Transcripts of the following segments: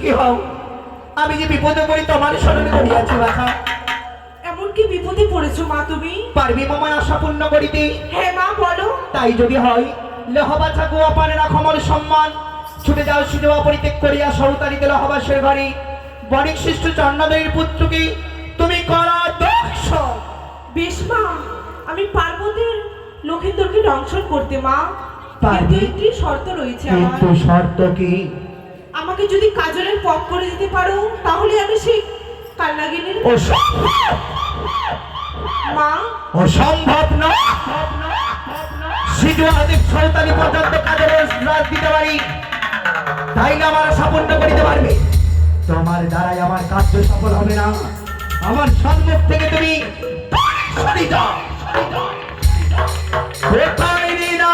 সুখী হও। আমি যে বিপদে পড়ি তোমার স্মরণ করিয়াছি বাছা। এমন কি বিপদে পড়েছো মা তুমি? পারবি মামার আশা পূর্ণ করিতে? হ্যাঁ মা বলো। তাই যদি হয় লেহ বাছা গোয়া পানে রাখো আমার সম্মান। ছুটে যাও সুযোগ পরিত্যাগ করিয়া সৌতারিতে লহবাসের ঘরে বণিক শিষ্ট চন্দ্রদয়ের পুত্রকে তুমি করা দক্ষ। বেশ মা, আমি পার্বতীর লক্ষিন্দরকে দংশন করতে মা। পারবি? কিন্তু একটি শর্ত রয়েছে আমার। কিন্তু শর্ত কি? আমাকে যদি কাজলের পথ করে দিতে পারো তাহলে আমি সেই কালনাগিনীর মা। অসম্ভব নয়। সিজুয়াদিক সৌতারি পর্যন্ত কাজের রাজ দিতে পারি, তাই না আমার আশা পূর্ণ করিতে পারবে? তোমার দ্বারাই আমার কার্য সফল হবে না। আমার সম্মুখ থেকে তুমি সরে যাও। কোথায় না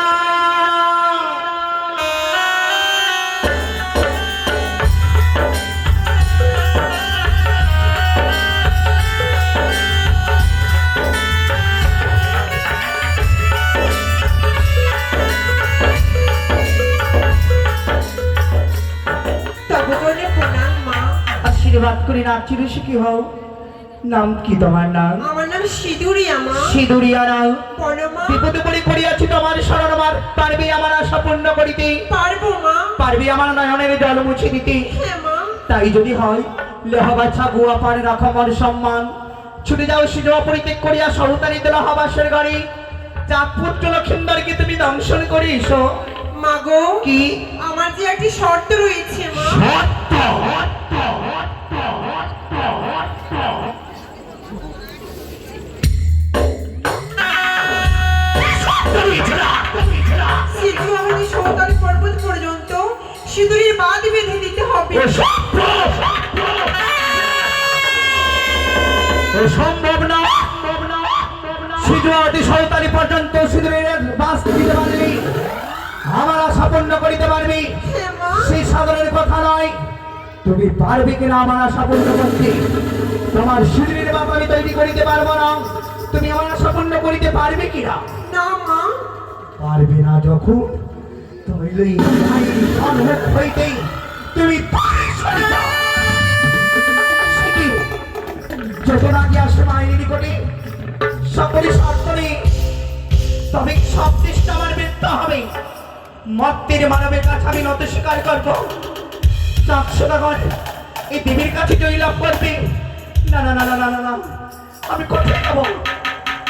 তবে বলে প্রণাম মা। আশীর্বাদ করি না চির সুখী হও। নাম কি তোমার? নাম? আমার নাম সিঁদুরিয়া মা। সিঁদুরিয়া নাও। বলো মা। বিপদে পড়ে করিয়াছি তোমার শরণ আমার। পারবি আমার আশা পূর্ণ করিতে? পারবো মা। পারবি আমার নয়নের জল মুছে দিতে? হ্যাঁ মা। তাই যদি হয় লেহবাছা গুয়া পানে রাখো আমার সম্মান। ছুটে যাও সুযোগ পরিত্যাগ করিয়া সৌতারিতে লহবাসের ঘরে চাঁদ পুত্র লক্ষিন্দরকে তুমি দংশন করিস। মা গো, কি আমার যে একটি শর্ত রয়েছে মা। সত্য? সিধু আমাকে সৌতারি পর্বত পর্যন্ত সিঁদুরের বাঁধ বেঁধে দিতে হবে। সম্ভব না। সিজুয়াদি সৌতারি পর্যন্ত সিঁদুরের বাস দিতে পারবি, আমার আশা পূর্ণ করিতে পারবি, হ্যাঁ মা। সেই সাধারণ কথা নয়। তুমি পারবে কিনা আমার আশা পূর্ণ করতে? তোমার সিঁদুরের বাপ আমি তৈরি করিতে পারবো না। তুমি আমার আশা পূর্ণ করিতে পারবে কিনা? না মা। পারবে না যখন তাহলে এই মায়ের সম্মুখ হইতেই তুমি পারে সরে যাও। সে কি? যত নাকি আসে মায়ের নিকটে সকলে শর্ত নেই, তবে সব চেষ্টা আমার ব্যর্থ হবে। মর্তের মানবের কাছে আমি নত স্বীকার করবো। চাকসদাগণ এই দেবীর কাছে জয় লাভ করবে। না না না না না না না, আমি কোথায় যাবো?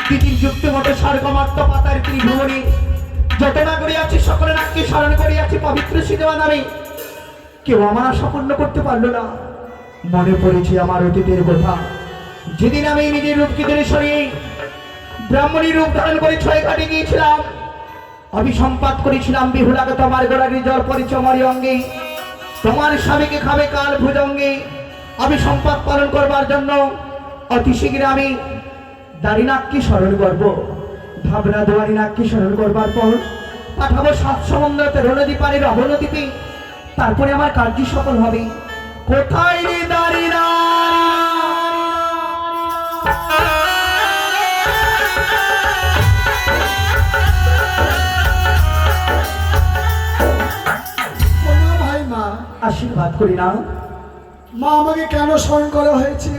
পৃথিবীর যুক্তি মতো স্বর্গমাত্র পাতার ত্রিভুবনে যত না করিয়াছি সকলে নাকি স্মরণ করিয়াছি পবিত্র সিনেমা নামে, কেউ আমার আশা পূর্ণ করতে পারলো না। মনে পড়েছে আমার অতীতের কথা, যেদিন আমি নিজের রূপকে ধরে সরিয়ে ব্রাহ্মণী রূপ ধারণ করে ছয় ঘাটে গিয়েছিলাম, অভিসম্পাত করেছিলাম বিহুলাকে তোমার গোড়ারি জল পরিচমারি অঙ্গে, তোমার স্বামীকে খাবে কাল ভুজঙ্গে। অভিসম্পাত পালন করবার জন্য অতি শীঘ্র আমি দারিনাককে স্মরণ করব। ভাবনা দারিনাককে স্মরণ করবার পর পাঠাবো সাত সমুদ্রতে রণদী পাড়ের অবনদীপে, তারপরে আমার কার্য সফল হবে। কোথায় রে দারিনা? ভাই মা, আশীর্বাদ করি না। মা আমাকে কেন স্মরণ করা হয়েছে?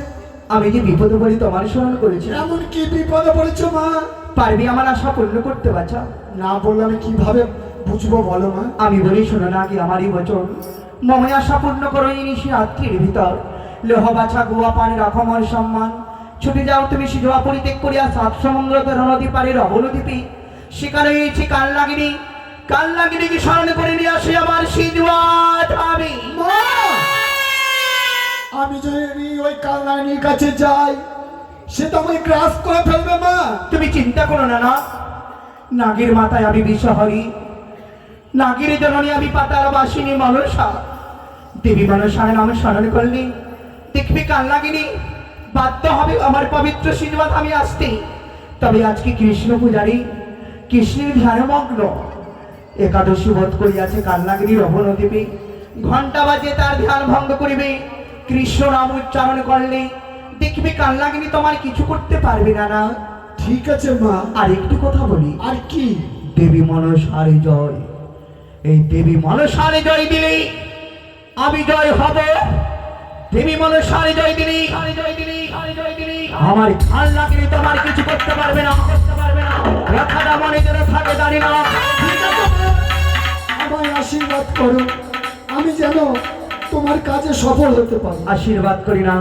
আমি যে বিপদে পড়ি তোমার স্মরণ করেছি। এমন কি বিপদে পড়েছো মা? পারবি আমার আশা পূর্ণ করতে বাছা? না বললে আমি কিভাবে বুঝবো বলো মা? আমি বলি শোনো না কি আমারই বচন। মমে আশা পূর্ণ করো এই নিশি রাত্রির ভিতর। লোহ বাছা গোয়া পানে রাখো আমার সম্মান। ছুটে যাও তুমি সিজোয়া পরিত্যাগ করিয়া সাত সমুদ্রতে রণদী পাড়ের অবনদীপে, সেখানে হয়েছি কালনাগিনী। কালনাগিনীকে স্মরণ করে নিয়ে আসি আমার সিজোয়া ধামে। মা, আমি যদি ওই কালনাগিনীর কাছে যাই সে তো আমাকে গ্রাস করে ফেলবে মা। তুমি চিন্তা করো না না, নাগের মাথায় আমি বিষহরি, নাগের জননী আমি পাতার বাসিনী মনসা। দেবী মনসার নামে স্মরণ করলে দেখবি কালনাগিনী বাধ্য হবে আমার পবিত্র সিজবাত আমি আসতে। তবে আজকে কৃষ্ণ পূজারী, কৃষ্ণের ধ্যানমগ্ন একাদশী বোধ করিয়াছে কালনাগিনীর অবনদীপে। ঘণ্টা বাজে তার ধ্যান ভঙ্গ করিবে, কৃষ্ণ নাম উচ্চারণ করলে দেখবি কালনাগিনী তোমার কিছু করতে পারবে না। না ঠিক আছে মা। আর একটু কথা বলি। আর কি? দেবী মনসারে জয়। এই দেবী মনসারে জয় দিলেই আমি জয় হব, দেবী মনসার জয় দিনী। আমার ভাল লাগেনি, তোমার কিছু করতে পারবে না। রাখাটা মনে যেন থাকে জানি না। আমায় আশীর্বাদ করো, আমি যেন তোমার কাজে সফল হতে পারি। আশীর্বাদ করি না,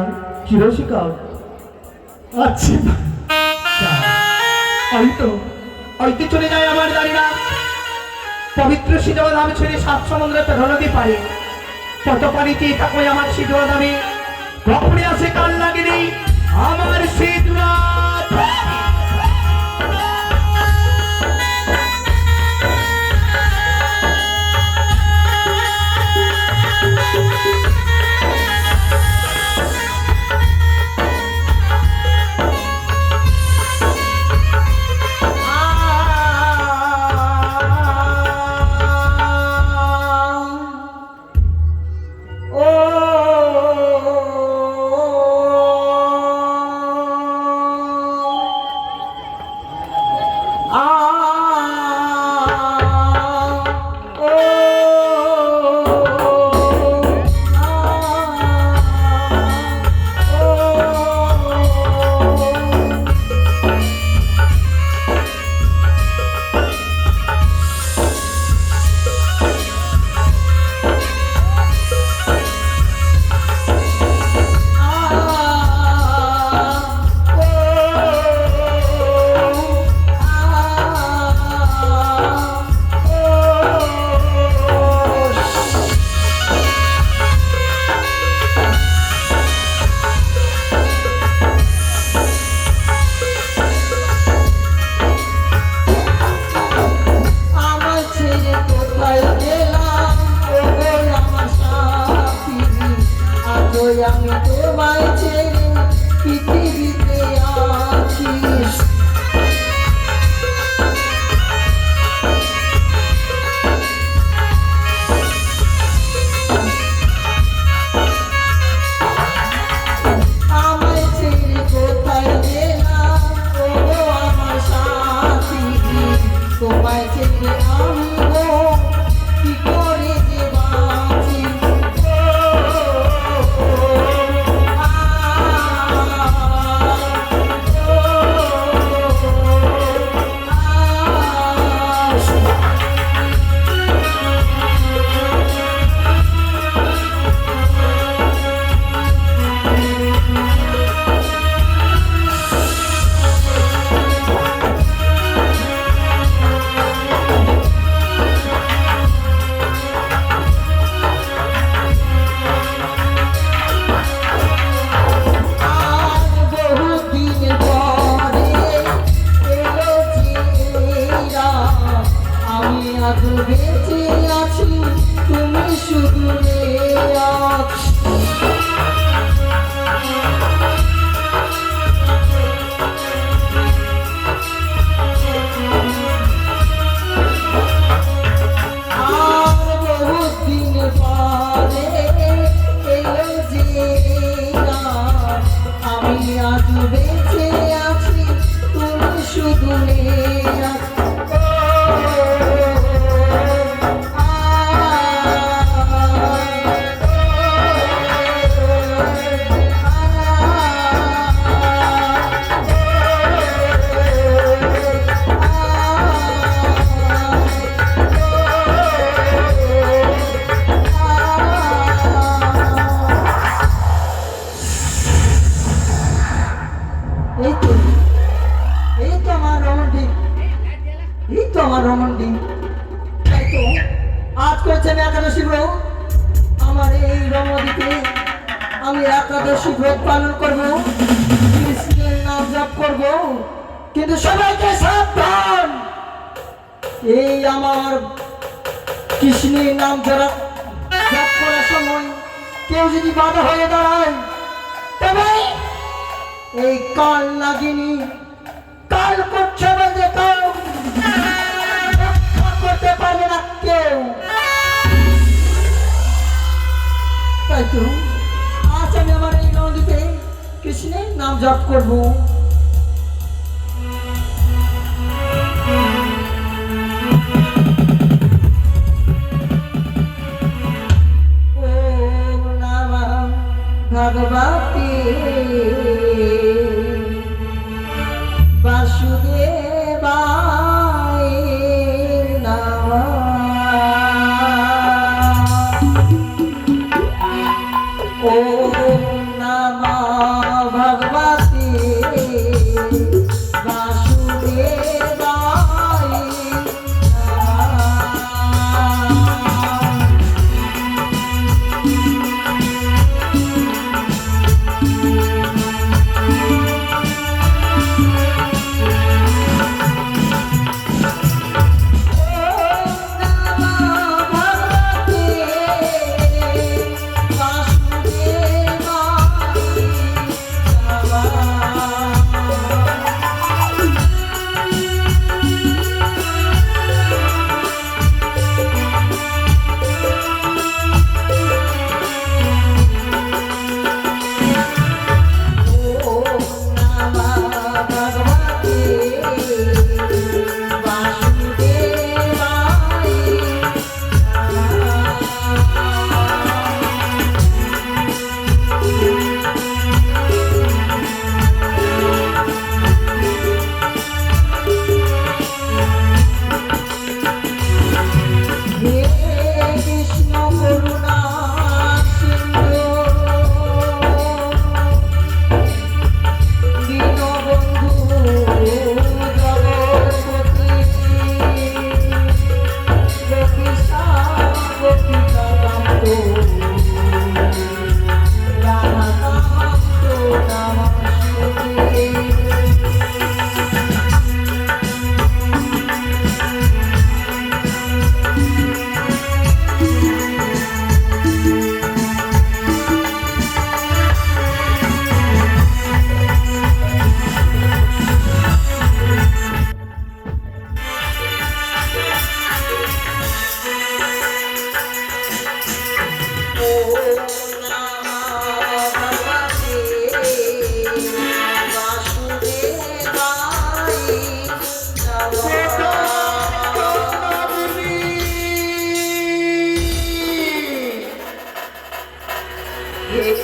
চিরশিকার। আচ্ছা, হয়তো চলে যায় আমার জানি না। পবিত্র শীতল আমি ছেড়ে সাত সমুদ্রে তো নদী পারে, কত পানিতে থাকবে আমার শীতল আমি। কখনই আসে কাল লাগেনি আমার শীতরাত। আমি তোমায় ছেড়ে পৃথিবীতে আছি। আমায় ছেড়ে কোথায় গেলাম ও আমার সাথী, তোমায় ছেড়ে আমি গো কি করে যে বাঁচি। বেঁচে আছি তুমি শুধু আর বহুদিন পরে এলো যে আমি আজ বেঁচে আছি তুমি শুধু আমার রোমান্টিক। তাই তো আজ করছে আমি একাদশী ব্রত। আমার এই রমণীতে আমি একাদশী ব্রত পালন করবো, কৃষ্ণের নাম জপ করবো। কিন্তু সবাইকে সাবধান, এই আমার কৃষ্ণের নাম জপ করার সময় কেউ যদি বাধা হয়ে দাঁড়ায় তবে এই কাল নাগিনী কাল করছে বলতে কাল করতে পারবে না কেউ। তাই তো আজ আমি আমার এই নদীতে কৃষ্ণের নাম জপ করবো। ও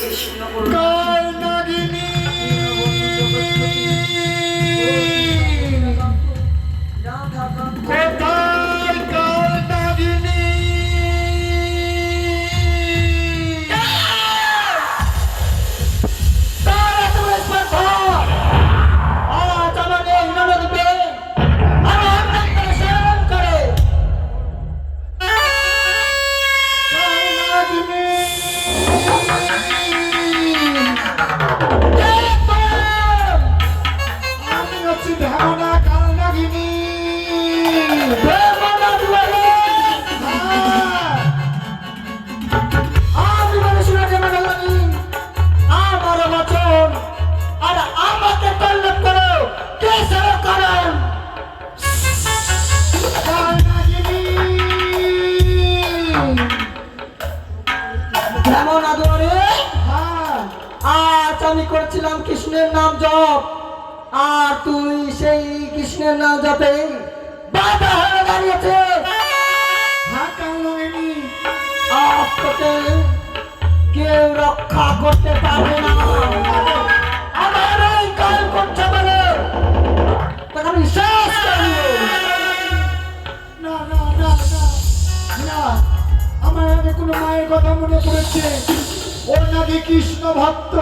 কৃষ্ণ করুন কালনাগিনী কোথায় কালনাগিনী তারা তো স্পর্ধ আজ আমাদের এই নদীতে আমার নাম স্মরণ করে কালনাগিনী আমি হচ্ছি ধামনা কালনাগিনী দেবনা দুয়ারে আমি বলে শুনে যাবে গেলানি আমার বচন আর আমাকে তল্লব করো কেসের কারণ কালনাগিনী কেমন আদরে হ্যাঁ আজ আমি করছিলাম কৃষ্ণের নাম জপ আর তুই সেই কৃষ্ণের নাম জপে বাধা হয়ে দাঁড়িয়েছে হ্যাঁ কালনাগিনী আজ তোকে কেউ রক্ষা করতে পারবে না আমার এই কাল করছে বলে তোকে আমি শেষ করি না না না না না আমার আগে কোনো মায়ের কথা মনে পড়েছে ওর নাকি কৃষ্ণ ভক্ত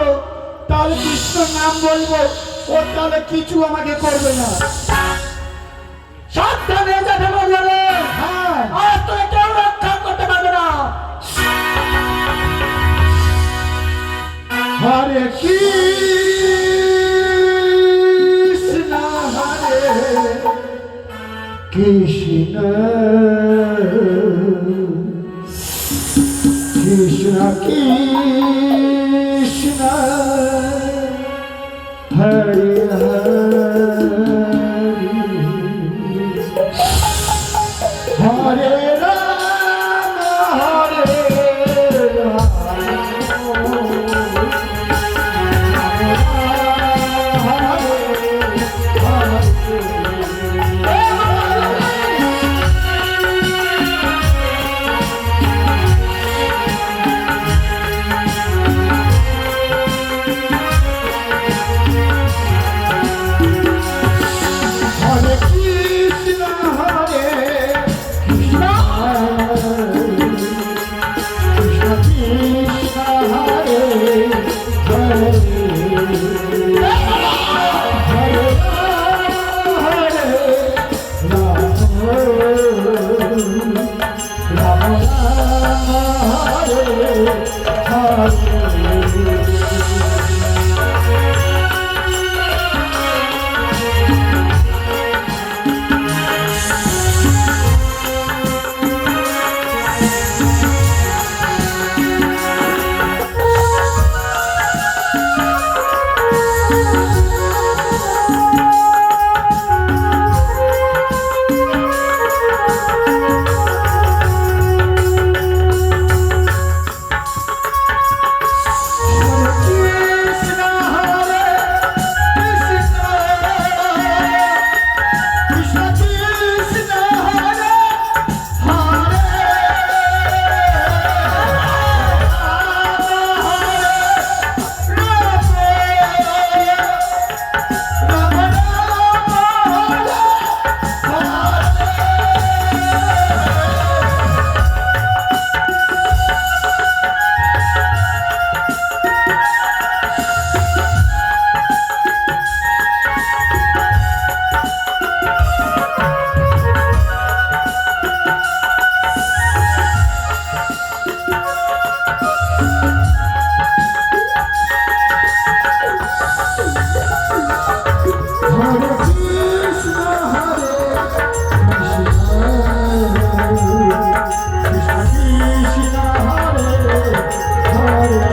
তাহলে কৃষ্ণ নাম বলবো ওর তাহলে কিছু আমাকে করবে না সাবধানে যাবে বলে হ্যাঁ আর তোকে কেউ রক্ষা করতে পারবে না হরে কৃষ্ণ হরে কৃষ্ণ কৃষ্ণ কৃষ্ণ হরে হরে হরে রাম হরে হরে কৃষ্ণ হরে কৃষ্ণ কৃষ্ণ কৃষ্ণ হরে হরে হরে হরে রাম রাম হরে হরে কৃষ্ণ হরে কৃষ্ণ কৃষ্ণ কৃষ্ণ হরে হরে রাম হরে কৃষ্ণ হরে কৃষ্ণ কৃষ্ণ হরে হরে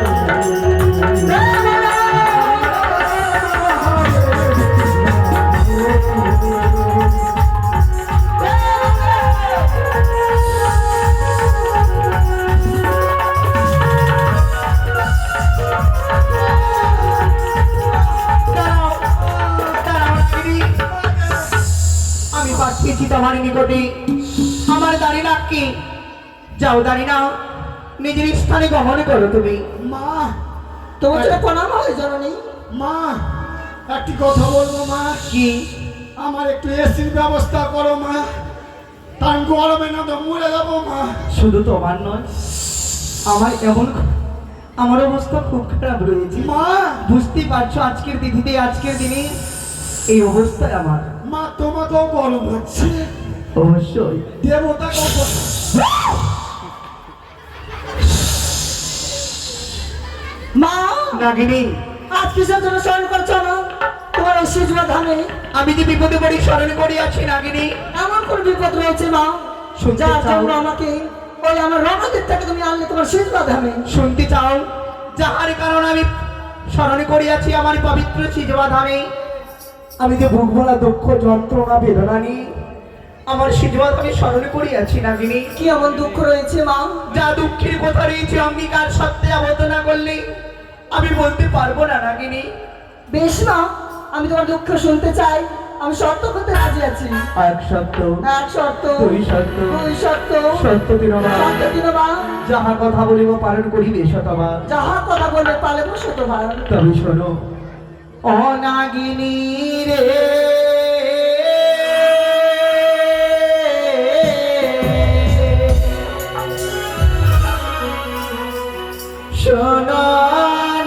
আমি পাঠিয়েছি তোমার নিকটে আমার দাঁড়ি নাকি যাও দাঁড়ি নাও নিজের স্থানে গমন করো তুমি মা তোমার জন্য প্রণাম হয় জননী। মা একটি কথা বলবো মা, কি? আমার একটু এসির ব্যবস্থা করো মা, তার গরমে না তো মরে যাবো মা। শুধু তোমার নয়, আমার অবস্থা খুব খারাপ রয়েছে মা বুঝতেই পারছো, আজকের তিথিতে আজকের দিনে এই অবস্থায় আমার। মা তোমাকেও গরম হচ্ছে, অবশ্যই দেবতাকেও মা নাগিনী, আজ কিসের জন্য স্মরণ করছো না তোমার এই সিজুয়া ধামে? আমি যে বিপদে পড়ি স্মরণ করি আছি নাগিনী। এমন কোন বিপদ রয়েছে মা শুনতে যার চাও? জন্য আমাকে ওই আমার রণদীপ থেকে তুমি আনলে তোমার সিজুয়া ধামে? শুনতে চাও? যাহার কারণ আমি স্মরণ করিয়াছি আমার পবিত্র সিজবা ধামে, আমি যে বুক ভরা দুঃখ যন্ত্রণা বেদনা নিয়ে আমার সিজবা ধামে স্মরণ করিয়াছি নাগিনী। কি এমন দুঃখ রয়েছে মা? যা দুঃখের কথা রয়েছে অঙ্গীকার সত্যি আবদ্ধ না করলে আমি বলতে পারবো না নাগিনী। বেশ মা, আমি তোমার দুঃখ শুনতে চাই, আমি শর্ত করতে রাজি আছি। এক সত্য, এক শর্ত, দুই সত্য, দুই শর্ত, সত্য দিনবার, শর্ত দিনবার, যাহা কথা বলিব পালন করিবে শতবার। যাহা কথা বলবে পালে শতবার। তবে শোনো অনাগিনী রে, শোনো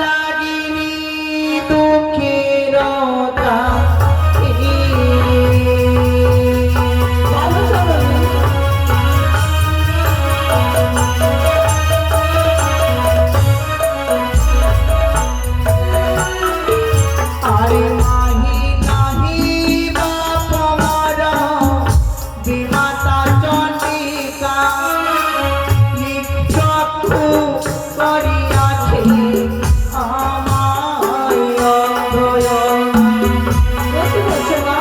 নাগিনী দুঃখের কাহিনী। ভালো জননী। আরে নাহি নাহি বাপ আমার বিমাতা চন্ডিকা নিচক্ষু করিয়াছে আমায় অভয়। বেশি বলছো মা?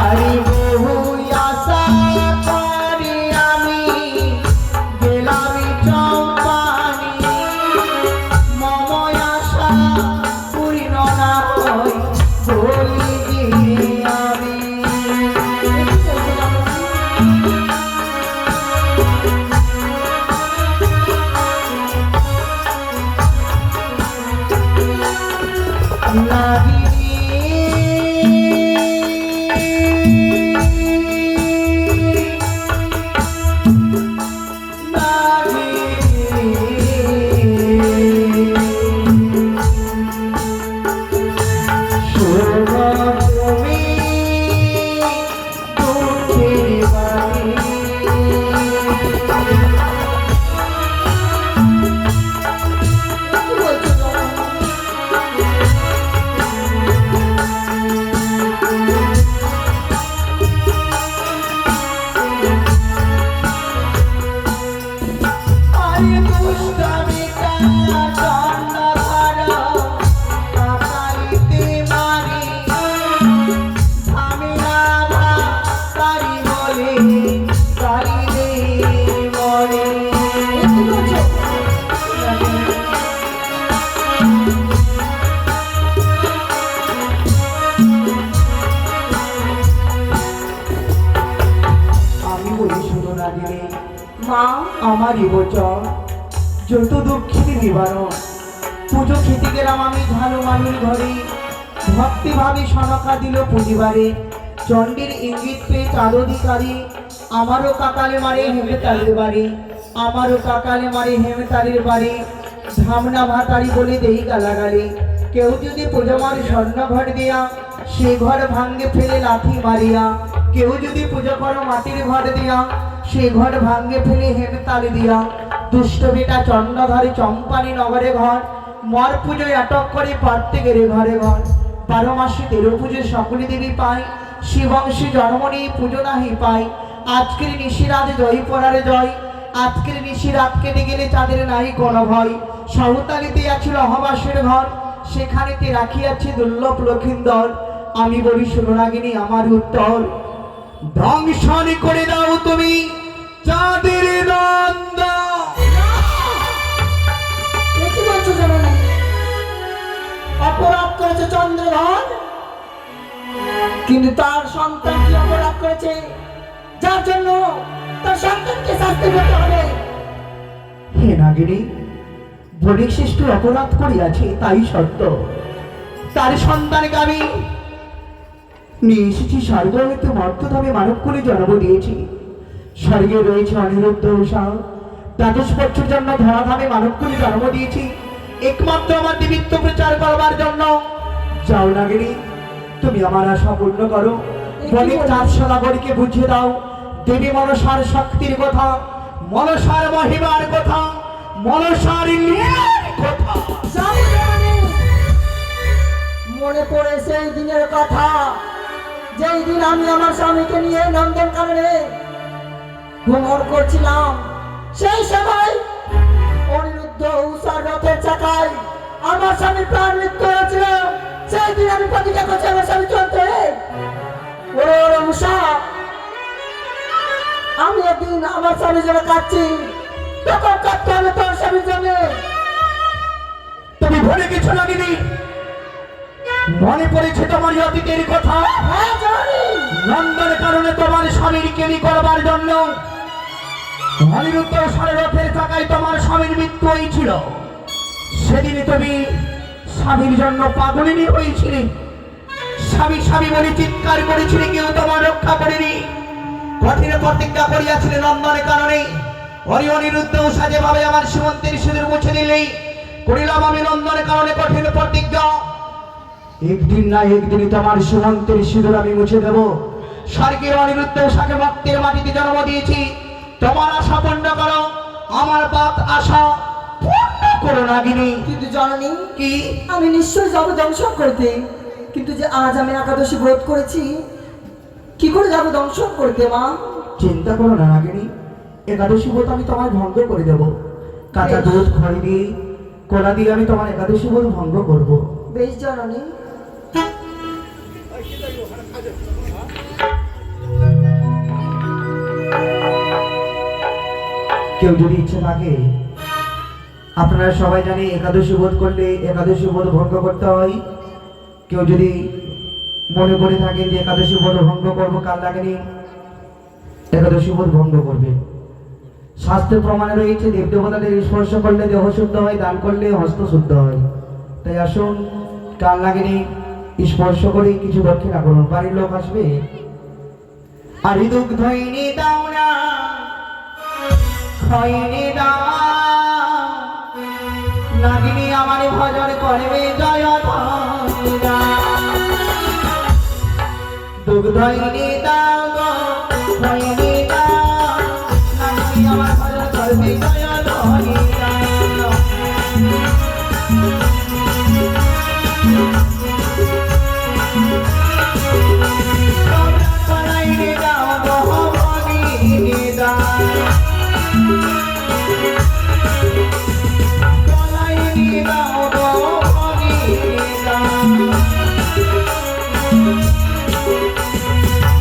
আরে বহু আশা করি আমি গেলাম চম্পানি, মম আশা পূর্ণ না হয় বলি যে আমি। কি বলছো জননী? আরে দুষ্টামিতা চন্দ্রধর কাকালিতে মারি, আমি না তারি বলে তারি রে মরে। কি বলছো? আমি বলি শুনো নাগিনী, মা আমারই বচন যত দুঃখের নিবারণ। পুজো খেতে গেলাম আমি ভালো মানুষ ঘরে, ভক্তি ভাবে সনকা দিল পুজিবারে। চণ্ডীর ইঙ্গিত পেয়ে চাঁদ অধিকারী আমারও কাকালে মারে হেমেতালের বাড়ি, আমারও কাকালে মারে হেমেতালের বাড়ি। ধামনা ভাতারি বলে দেই গালাগালি, কেউ যদি পূজমার স্বর্ণ ঘর দিয়া সে ঘর ভাঙ্গে ফেলে লাথি মারিয়া। কেউ যদি পুজো করো মাটির ঘর দিয়া সে ঘর ভাঙ্গে ফেলে হেমতালি দিয়া। দুষ্ট বেটা চন্দ্রধারী চম্পানি নগরে ঘর, মর পুজোয় আটক করে পারতে গেলে ঘরে ঘর। 12 মাসে 13 পুজো সকলে দেবী পায়, শিবংশী জন্ম নিয়ে পুজো নাহি পায়। আজকের নিশিরাত জয় পড়ারে জয়, আজকের নিশিরাত কেটে গেলে চাঁদের নাই কোনো ভয়। সাঁওতালিতে আছে রহবাসের ঘর, সেখানেতে রাখিয়াছে দুর্লভ লক্ষিন্দর। আমি বলি শোনো নাগিনী আমার উত্তর, ধ্বংসন করে দাও তুমি চাঁদের নন্দ। কি বলছো জননী? অপরাধ করেছে চন্দ্রধর, কিন্তু তার সন্তান কি অপরাধ করেছে যার জন্য তার সন্তানকে শাস্তি পেতে হবে? হে নাগিনী, বণিক শ্রেষ্ঠ অপরাধ করিয়াছে তাই সত্য। তার সন্তানকে আমি নিয়ে এসেছি স্বর্গ হইতে মর্তধামে মানব করে জন্ম দিয়েছি। স্বর্গে রয়েছে অনিরুদ্ধ উষা, দ্বাদশ বছর জন্য ধরাধামে মানব করে জন্ম দিয়েছি একমাত্র আমার দিবিত্ব প্রচার করবার জন্য। যাও নাগিনী, তুমি আমার আশা পূর্ণ করো। বণিক চারশো নাগরীকে বুঝিয়ে দাও দেবী মনসার শক্তির কথা, মনসার মহিমার কথা, মনসার লীলার কথা। যাও জানি। মনে পড়ে সেই দিনের কথা, যেই দিন আমি আমার স্বামীকে নিয়ে নন্দন কাননে ভ্রমণ করছিলাম। সেই সময় অনিরুদ্ধ উষার রথের চাকায় আমার স্বামীর প্রাণ মৃত্যু হয়েছিল। সেই দিন আমি প্রতিজ্ঞা করছি আমার স্বামী চলতে। ওরে ওরে উষা, আমি একদিন আমার স্বামীর জন্য কাঁদছি, তখন কাঁদতে হবে তোর স্বামীর জন্য। তুমি ভুলে গেছো নাগিনী? মনে পড়েছে তোমার অতীতের কথা? হ্যাঁ জানি। নন্দনের কারণে তোমার স্বামীর কেলি করবার জন্য অনিরুদ্ধ সাড়ে রথের চাকায় তোমার স্বামীর মৃত্যু হয়েছিল। সেদিনে তুমি স্বামীর জন্য পাগলিনী হয়েছিলে। স্বামী স্বামী বলে চিৎকার করেছিলে, কেউ তোমার রক্ষা করেনি। কঠিন প্রতিজ্ঞা করিয়াছিলে নন্দনের কারণে। হরি অনিরুদ্ধ উষা যেভাবে আমার সীমন্তের সিঁদুর মুছে নিলেই করিলাম আমি নন্দনের কারণে কঠিন প্রতিজ্ঞা। একদিন না একদিনই তোমার সীমন্তের সিঁদুর আমি মুছে দেব। স্বর্গের অনিরুদ্ধ উষাকে ভক্তের মাটিতে জন্ম দিয়েছি। তোমার আশা পূর্ণ করো, আমার বাত আশা পূর্ণ করো নাগিনী। কিন্তু জননী, কি? আমি নিশ্চয় যাবো দংশন করতে, কিন্তু যে আজ আমি একাদশী ব্রত করেছি, কি করে যাবো দংশন করতে মা? চিন্তা করো না নাগিনী, একাদশী ব্রত আমি তোমায় ভঙ্গ করে দেব। কাঁচা দুধ খড়ি দিয়ে কলা দিয়ে আমি তোমার একাদশী ব্রত ভঙ্গ করব। বেশ জননী। কেউ যদি ইচ্ছে থাকে, আপনারা সবাই জানে একাদশী বোধ করলে একাদশী বোধ ভঙ্গ করতে হয়। কেউ যদি মনে করে থাকে যে একাদশী বোধ ভঙ্গ করবো, কাল লাগেনি একাদশী বোধ ভঙ্গ করবে। শাস্ত্রের প্রমাণে রয়েছে দেবদেবতাদের স্পর্শ করলে দেহ শুদ্ধ হয়, দান করলে হস্ত শুদ্ধ হয়। তাই আসুন কাল লাগেনি স্পর্শ করে কিছু দক্ষিণা করুন। বাড়ির লোক আসবে। আর দুগ্ধইনি দাও না, খইনি দাও, নাগিনী আমার ভজন করবে জয় ধরা। দুগ্ধইনি দাও গো, খইনি দাও, নাগিনী আমার ভজন করবে জয় ধরা। কলাইনি দাও গো, ভগিনী দাও, কলাইনি দাও গো, ভগিনী দাও,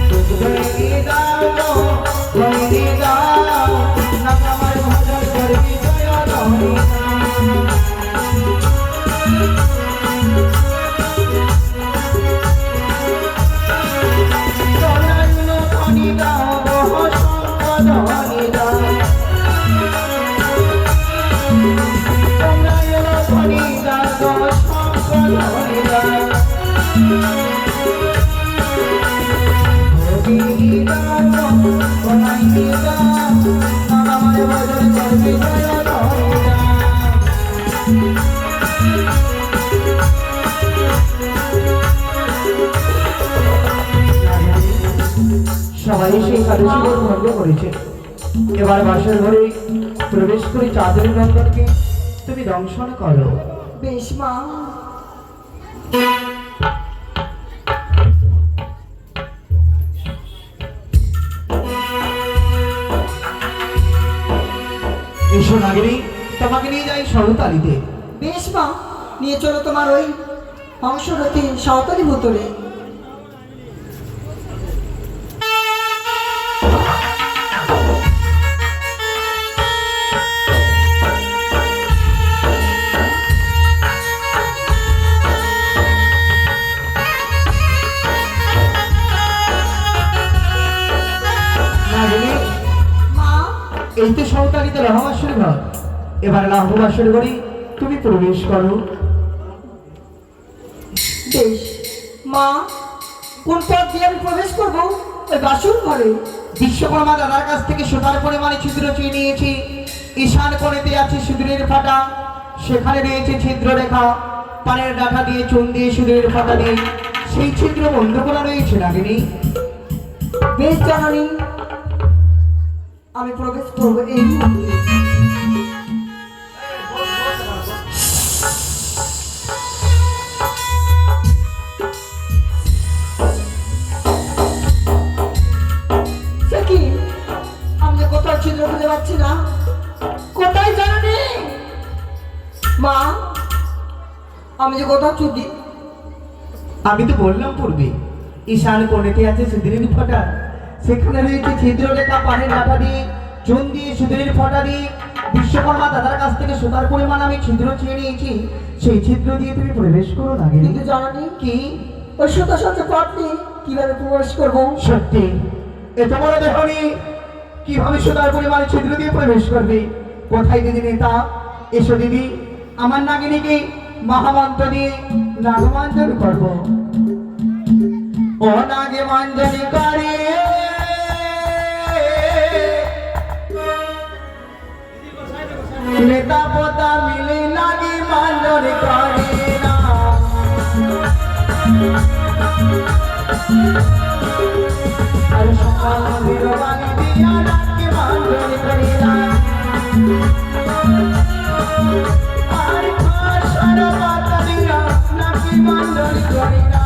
দুগ্ধইনি দাও গো, খইনি দাও, নাগিনী আমার ভজন করবে জয় ধরা। সবাই সেই একাদশী ব্রত ভঙ্গ করেছে। এবার বাসর ঘরে প্রবেশ করে চাঁদের নন্দনকে তুমি দংশন করো। বেশ মা। এসো নাগিনী, তোমাকে নিয়ে যাই সরতালিতে। বেশ মা, নিয়ে চলো তোমার ওই হংসরথী সাঁওতালি ভুতরে। এই তো সৌতালিতে রহবাসের ঘর। এবার রহবাসের ঘরে তুমি প্রবেশ করো। বেশ মা, কোন পথ দিয়ে আমি প্রবেশ করবো? ওই বাসুর ঘরে। বিশ্বকর্মা দাদার কাছ থেকে সুতার পরিমাণে ছিদ্র চেয়ে নিয়েছি। ঈশান কোণেতে আছে সিঁদুরের ফাটা, সেখানে রয়েছে ছিদ্র রেখা। পানের ডাঁটা দিয়ে চুন দিয়ে সিঁদুরের ফাটা দিয়ে সেই ছিদ্র বন্ধ করা রয়েছে নাগিনী। বেশ জানানি, আমি প্রবেশ করবো এই মুহূর্তে। সে কি, আমি যে কোথাও ছিদ্র খুঁজে পাচ্ছি না। কোথায় জানানি? মা, আমি যে কোথাও চুদি। আমি তো বললাম পূর্বে ঈশান কোণেতে আছে সিঁদুরের ফাটা, সেখানে রয়েছে ছিদ্র রেখা। পানের ডাঁটা দিয়ে চুন দিয়ে সিঁদুরের ফাটা দিয়ে বিশ্বকর্মা দাদার কাছ থেকে সুতার পরিমাণ আমি ছিদ্র চেয়ে নিয়েছি। সেই ছিদ্র দিয়ে তুমি প্রবেশ করো নাগিনী। কিন্তু জানানি, কি ওই সুতার সাথে পথ নিয়ে কিভাবে প্রবেশ করবো? সত্যি এত বড় দেহনি কিভাবে সুতার পরিমাণে ছিদ্র দিয়ে প্রবেশ করবে? কোথায় দিদি নেতা? এসো দিদি, আমার নাগিনীকে মহামন্ত্র দিয়ে নাগমঞ্জন করবো। ও নাগে মঞ্জনী করে নেতা পোতা মিলে নাগে মঞ্জন করে না। আর সকাল বিরবানি দিয়া নাগে মঞ্জন করে না। আর খাসার পাতা দিয়া নাগে মঞ্জন করে না।